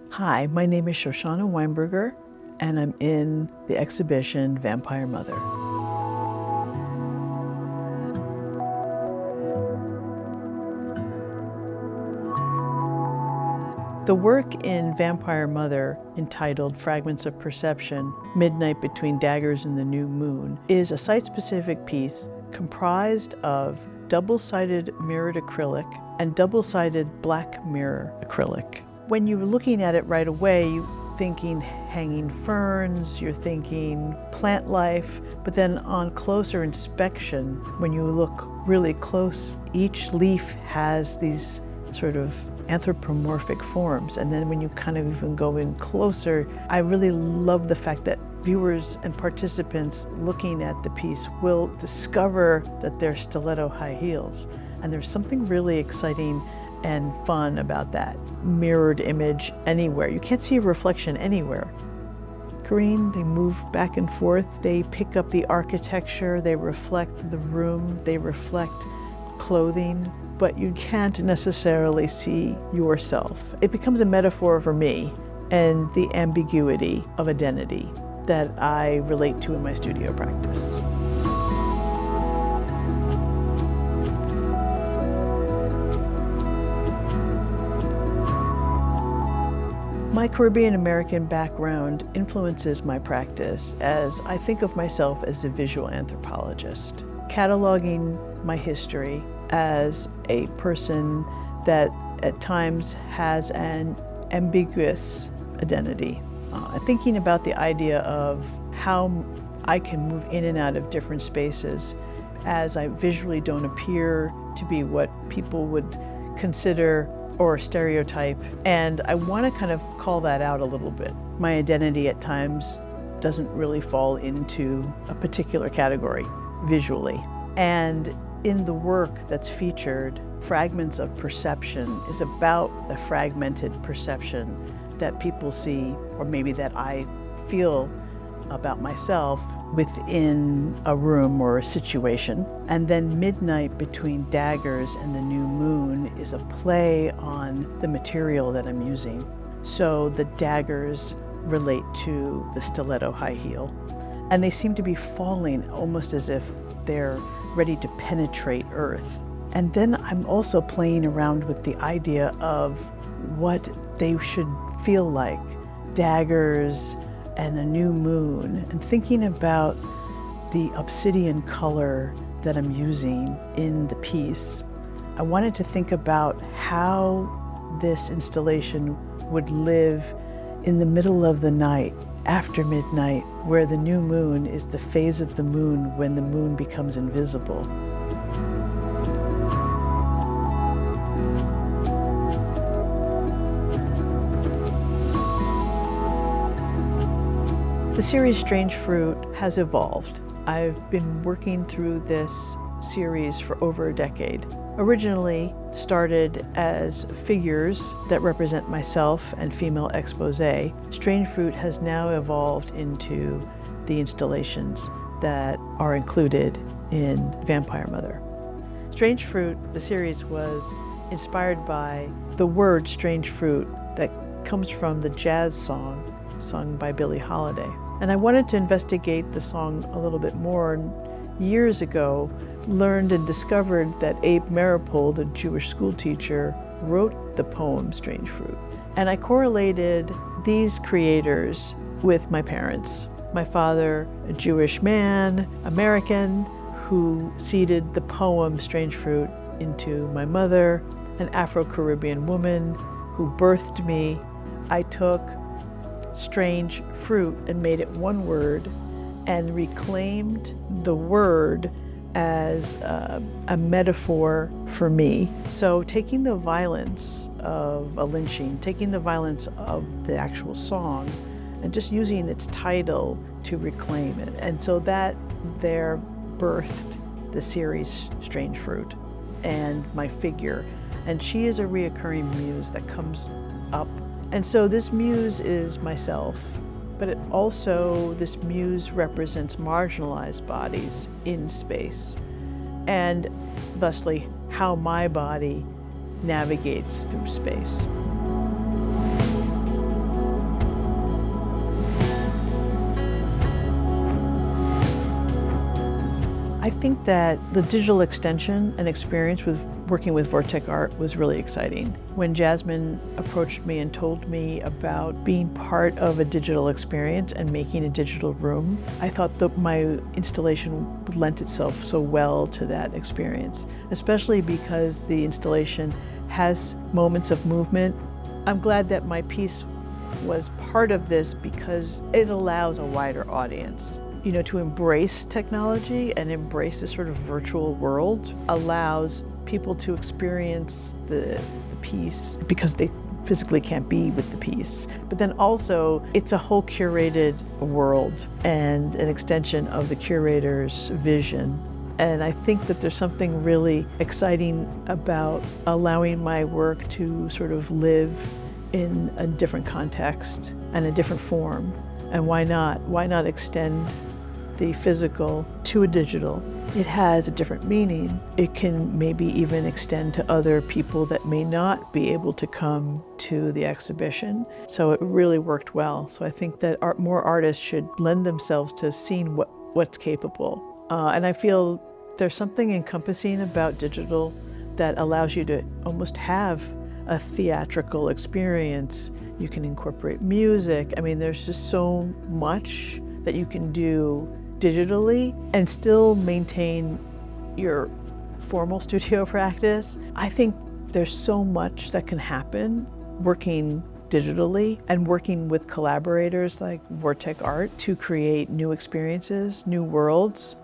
Hi, my name is Shoshanna Weinberger, and I'm in the exhibition Vampire Mother. The work in Vampire Mother, entitled Fragments of Perception, Midnight Between Daggers and the New Moon, is a site-specific piece comprised of double-sided mirrored acrylic and double-sided black mirror acrylic. When you're looking at it right away, you're thinking hanging ferns, you're thinking plant life, but then on closer inspection, when you look really close, each leaf has these sort of anthropomorphic forms. And then when you kind of even go in closer, I really love the fact that viewers and participants looking at the piece will discover that they're stiletto high heels. And there's something really exciting and fun about that mirrored image anywhere. You can't see a reflection anywhere. Green, they move back and forth. They pick up the architecture, they reflect the room, they reflect clothing, but you can't necessarily see yourself. It becomes a metaphor for me and the ambiguity of identity that I relate to in my studio practice. My Caribbean American background influences my practice as I think of myself as a visual anthropologist, cataloging my history as a person that at times has an ambiguous identity. Thinking about the idea of how I can move in and out of different spaces as I visually don't appear to be what people would consider or stereotype, and I want to kind of call that out a little bit. My identity at times doesn't really fall into a particular category visually. And in the work that's featured, Fragments of Perception is about the fragmented perception that people see, or maybe that I feel about myself within a room or a situation. And then Midnight Between Daggers and the New Moon is a play on the material that I'm using. So the daggers relate to the stiletto high heel, and they seem to be falling almost as if they're ready to penetrate earth. And then I'm also playing around with the idea of what they should feel like, daggers and a new moon, and thinking about the obsidian color that I'm using in the piece. I wanted to think about how this installation would live in the middle of the night, after midnight, where the new moon is the phase of the moon when the moon becomes invisible. The series Strange Fruit has evolved. I've been working through this series for over a decade. Originally started as figures that represent myself and female expose. Strange Fruit has now evolved into the installations that are included in Vampire Mother. Strange Fruit, the series, was inspired by the word strange fruit that comes from the jazz song sung by Billie Holiday. And I wanted to investigate the song a little bit more. And years ago, learned and discovered that Abe Maripold, a Jewish school teacher, wrote the poem Strange Fruit. And I correlated these creators with my parents. My father, a Jewish man, American, who seeded the poem Strange Fruit into my mother, an Afro-Caribbean woman who birthed me. I took strange fruit and made it one word and reclaimed the word as a metaphor for me. So taking the violence of a lynching, taking the violence of the actual song, and just using its title to reclaim it. And so that there birthed the series Strange Fruit and my figure. And she is a reoccurring muse that comes up. And so this muse is myself, but it also, this muse represents marginalized bodies in space, and thusly how my body navigates through space. I think that the digital extension and experience with working with Vortic Art was really exciting. When Jasmine approached me and told me about being part of a digital experience and making a digital room, I thought that my installation lent itself so well to that experience, especially because the installation has moments of movement. I'm glad that my piece was part of this because it allows a wider audience. You know, to embrace technology and embrace this sort of virtual world allows people to experience the piece because they physically can't be with the piece. But then also, it's a whole curated world and an extension of the curator's vision. And I think that there's something really exciting about allowing my work to sort of live in a different context and a different form. And why not? Why not extend the physical to a digital? It has a different meaning. It can maybe even extend to other people that may not be able to come to the exhibition. So it really worked well. So I think that more artists should lend themselves to seeing what's capable. And I feel there's something encompassing about digital that allows you to almost have a theatrical experience. You can incorporate music. I mean, there's just so much that you can do digitally and still maintain your formal studio practice. I think there's so much that can happen working digitally and working with collaborators like Vortic Art to create new experiences, new worlds.